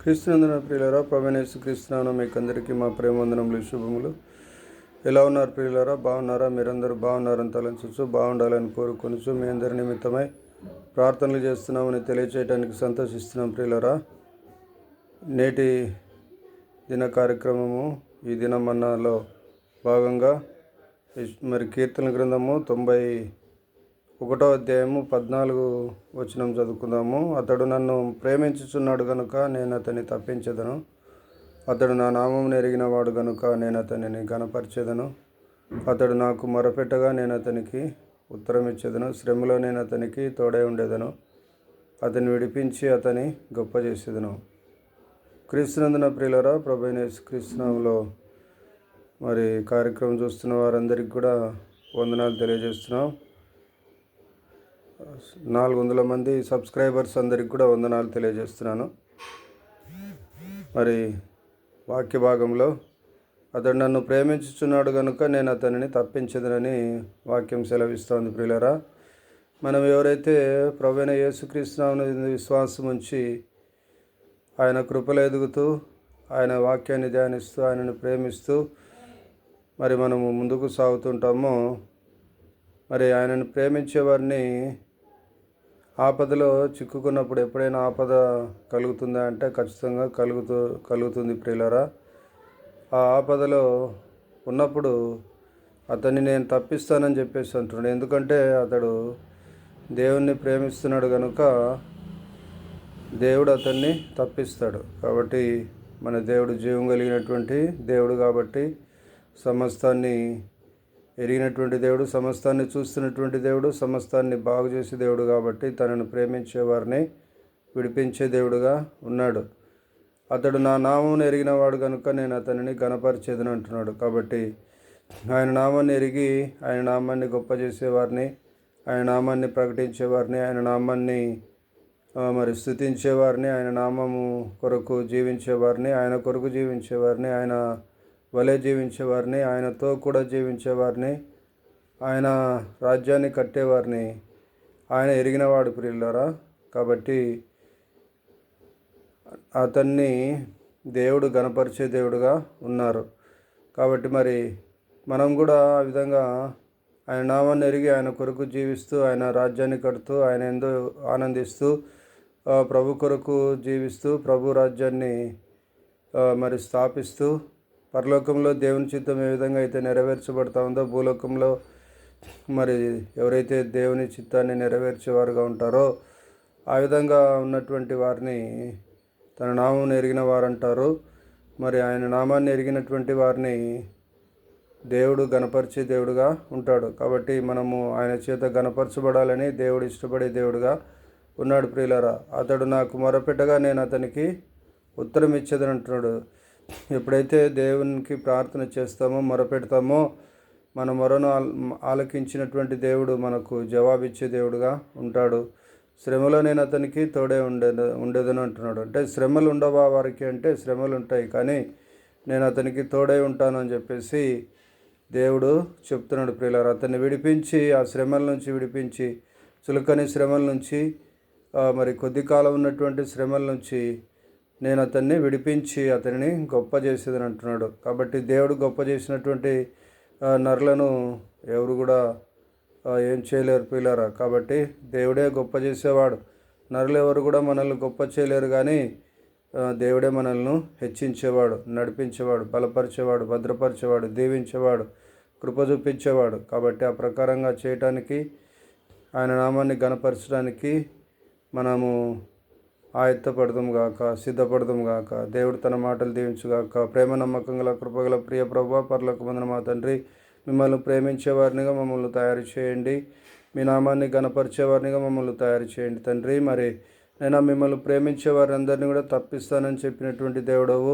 క్రీస్తునందున ప్రియులారా, ప్రభువైన యేసుక్రీస్తునామమున మీకు అందరికీ మా ప్రేమవందనములు, శుభములు. ఎలా ఉన్నారు ప్రియులారా? బాగున్నారా? మీరందరూ బాగున్నారని తలంచు, బాగుండాలని కోరుకొనుచు మీ అందరి నిమిత్తమై ప్రార్థనలు చేస్తున్నామని తెలియచేయడానికి సంతోషిస్తున్నాం ప్రియులారా. నేటి దిన కార్యక్రమము ఈ దినమన్నాలో భాగంగా కీర్తన గ్రంథము 91వ అధ్యాయము 14 వచనం చదువుకుందాము. అతడు నన్ను ప్రేమించుచున్నాడు గనుక నేను అతన్ని తప్పించెదను. అతడు నా నామమును ఎరిగినవాడు గనుక నేను అతనిని ఘనపరిచెదను. అతడు నాకు మొరపెట్టగా నేను అతనికి ఉత్తరం ఇచ్చేదను. శ్రమలో నేను అతనికి తోడై ఉండేదను. అతన్ని విడిపించి అతని గొప్ప చేసేదను. క్రీస్తునందున ప్రియులారా, ప్రభువైన యేసుక్రీస్తునామములో కార్యక్రమం చూస్తున్న వారందరికీ కూడా వందనాలు తెలియజేస్తున్నాం. 400 మంది సబ్స్క్రైబర్స్ అందరికి కూడా వందనాలు తెలియజేస్తున్నాను. వాక్య భాగంలో అతడు నన్ను ప్రేమించుచున్నాడు కనుక నేను అతనిని తప్పించదనని వాక్యం సెలవిస్తోంది ప్రియులారా. మనం ఎవరైతే ప్రభువైన యేసుక్రీస్తునామమున విశ్వాసం ఉంచి ఆయన కృపలో ఎదుగుతూ ఆయన వాక్యాన్ని ధ్యానిస్తూ ఆయనను ప్రేమిస్తూ మనము ముందుకు సాగుతుంటామో, ఆయనను ప్రేమించే వారిని ఆపదలో చిక్కుకున్నప్పుడు ఎప్పుడైనా ఆపద కలుగుతుందా అంటే ఖచ్చితంగా కలుగుతుంది ప్రియులారా. ఆ ఆపదలో ఉన్నప్పుడు అతన్ని నేను తప్పిస్తానని చెప్పేసి అంటున్నాడు. ఎందుకంటే అతడు దేవుణ్ణి ప్రేమిస్తున్నాడు కనుక దేవుడు అతన్ని తప్పిస్తాడు. కాబట్టి మన దేవుడు జీవం కలిగినటువంటి దేవుడు కాబట్టి, సమస్తాన్ని ఎరిగినటువంటి దేవుడు, సమస్తాన్ని చూస్తున్నటువంటి దేవుడు, సమస్తాన్ని బాగు చేసే దేవుడు కాబట్టి తనను ప్రేమించే వారిని విడిపించే దేవుడుగా ఉన్నాడు. అతడు నా నామమును ఎరిగినవాడు కనుక నేను అతనిని ఘనపరిచేదను అంటున్నాడు. కాబట్టి ఆయన నామాన్ని ఎరిగి ఆయన నామాన్ని గొప్ప చేసేవారిని, ఆయన నామాన్ని ప్రకటించేవారిని, ఆయన నామాన్ని స్తుతించేవారిని, ఆయన నామము కొరకు జీవించేవారిని, ఆయన కొరకు జీవించేవారిని, ఆయన వలె జీవించేవారిని, ఆయనతో కూడా జీవించేవారిని, ఆయన రాజ్యాన్ని కట్టేవారిని ఆయన ఎరిగినవాడు ప్రియులారా. కాబట్టి అతన్ని దేవుడు ఘనపరిచే దేవుడుగా ఉన్నారు. కాబట్టి మనం కూడా ఆ విధంగా ఆయన నామాన్ని ఎరిగి ఆయన కొరకు జీవిస్తూ ఆయన రాజ్యాన్ని కడుతూ ఆయన ఎంతో ఆనందిస్తూ ప్రభు కొరకు జీవిస్తూ ప్రభు రాజ్యాన్ని స్థాపిస్తూ పరలోకంలో దేవుని చిత్తం ఏ విధంగా అయితే నెరవేర్చబడతా ఉందో, భూలోకంలో ఎవరైతే దేవుని చిత్తాన్ని నెరవేర్చేవారుగా ఉంటారో ఆ విధంగా ఉన్నటువంటి వారిని తన నామం ఎరిగిన వారంటారు. ఆయన నామాన్ని ఎరిగినటువంటి వారిని దేవుడు ఘనపరిచే దేవుడుగా ఉంటాడు. కాబట్టి మనము ఆయన చేత ఘనపరచబడాలని దేవుడు ఇష్టపడే దేవుడుగా ఉన్నాడు ప్రియులారా. అతడు నాకు మొరపెట్టగా నేను అతనికి ఉత్తరం ఇచ్చేదని అంటున్నాడు. ఎప్పుడైతే దేవునికి ప్రార్థన చేస్తామో, మొరపెడతామో, మన మొరను ఆలకించినటువంటి దేవుడు మనకు జవాబిచ్చే దేవుడుగా ఉంటాడు. శ్రమలో నేను అతనికి తోడే ఉండేదను అంటున్నాడు. అంటే శ్రమలు ఉండవా వారికి అంటే శ్రమలు ఉంటాయి, కానీ నేను అతనికి తోడై ఉంటాను అని చెప్పేసి దేవుడు చెప్తున్నాడు ప్రియులారా. అతన్ని విడిపించి ఆ శ్రమల నుంచి విడిపించి, చులకని శ్రమల నుంచి, కొద్ది కాలం ఉన్నటువంటి శ్రమల నుంచి నేను అతన్ని విడిపించి అతనిని గొప్ప చేసేదని అంటున్నాడు. కాబట్టి దేవుడు గొప్ప చేసినటువంటి నరులను ఎవరు కూడా ఏం చేయలేరు ప్రియులారా. కాబట్టి దేవుడే గొప్ప చేసేవాడు. నరులు ఎవరు కూడా మనల్ని గొప్ప చేయలేరు, కానీ దేవుడే మనల్ని హెచ్చించేవాడు, నడిపించేవాడు, బలపరిచేవాడు, భద్రపరిచేవాడు, దీవించేవాడు, కృప చూపించేవాడు. కాబట్టి ఆ ప్రకారంగా చేయటానికి, ఆయన నామాన్ని ఘనపరచడానికి మనము ఆయత్తపడదాం గాక, సిద్ధపడదాం గాక. దేవుడు తన మాటలు దీవించుగాక. ప్రేమ నమ్మకం గల కృపగల ప్రియ ప్రభువా, పరలోకమందున మా తండ్రి, మిమ్మల్ని ప్రేమించేవారినిగా మమ్మల్ని తయారు చేయండి. మీ నామాన్ని ఘనపరిచేవారినిగా మమ్మల్ని తయారు చేయండి తండ్రి. నేను మిమ్మల్ని ప్రేమించే వారందరినీ కూడా తప్పిస్తానని చెప్పినటువంటి దేవుడవు,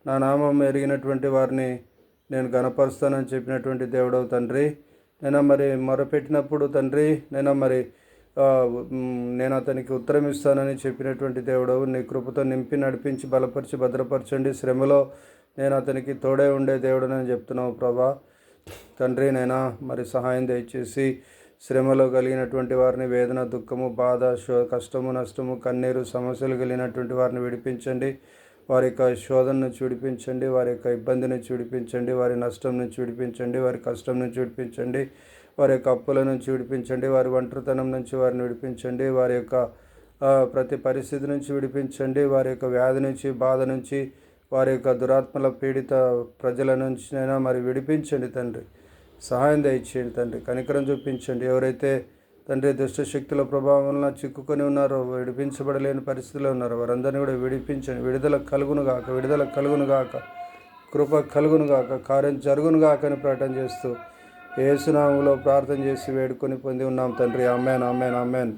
నా నామం ఎరిగినటువంటి వారిని నేను ఘనపరుస్తానని చెప్పినటువంటి దేవుడవు తండ్రి. మొరపెట్టినప్పుడు తండ్రి నేను అతనికి ఉత్తరం ఇస్తానని చెప్పినటువంటి దేవుడవు, నీ కృపతో నింపి నడిపించి బలపరిచి భద్రపరచండి. శ్రమలో నేను అతనికి తోడే ఉండే దేవుడని చెప్తున్నావు ప్రభా. తండ్రి సహాయం దయచేసి శ్రమలో కలిగినటువంటి వారిని, వేదన, దుఃఖము, బాధ, కష్టము, నష్టము, కన్నీరు, సమస్యలు కలిగినటువంటి వారిని విడిపించండి. వారి యొక్క శోధన నుంచి విడిపించండి, వారి యొక్క ఇబ్బంది నుంచి విడిపించండి, వారి నష్టం నుంచి విడిపించండి, వారి కష్టం నుంచి విడిపించండి, వారి యొక్క అప్పుల నుంచి విడిపించండి, వారి ఒంటరితనం నుంచి వారిని విడిపించండి, వారి యొక్క ప్రతి పరిస్థితి నుంచి విడిపించండి, వారి యొక్క వ్యాధి నుంచి, బాధ నుంచి, వారి యొక్క దురాత్మల పీడిత ప్రజల నుంచినైనా మరి విడిపించండి తండ్రి. సహాయం దయచేయండి తండ్రి, కనికరం చూపించండి. ఎవరైతే తండ్రి దుష్ట శక్తుల ప్రభావం వలన చిక్కుకొని ఉన్నారో, విడిపించబడలేని పరిస్థితిలో ఉన్నారో వారందరినీ కూడా విడిపించండి. విడుదల కలుగునుగాక, విడుదల కలుగునుగాక, కృప కలుగునుగాక, కార్యం జరుగునుగాక అని ప్రకటన చేస్తూ యేసు నామములో ప్రార్థన చేసి వేడుకొని పొంది ఉన్నాం తండ్రి. ఆమేన్, ఆమేన్, ఆమేన్.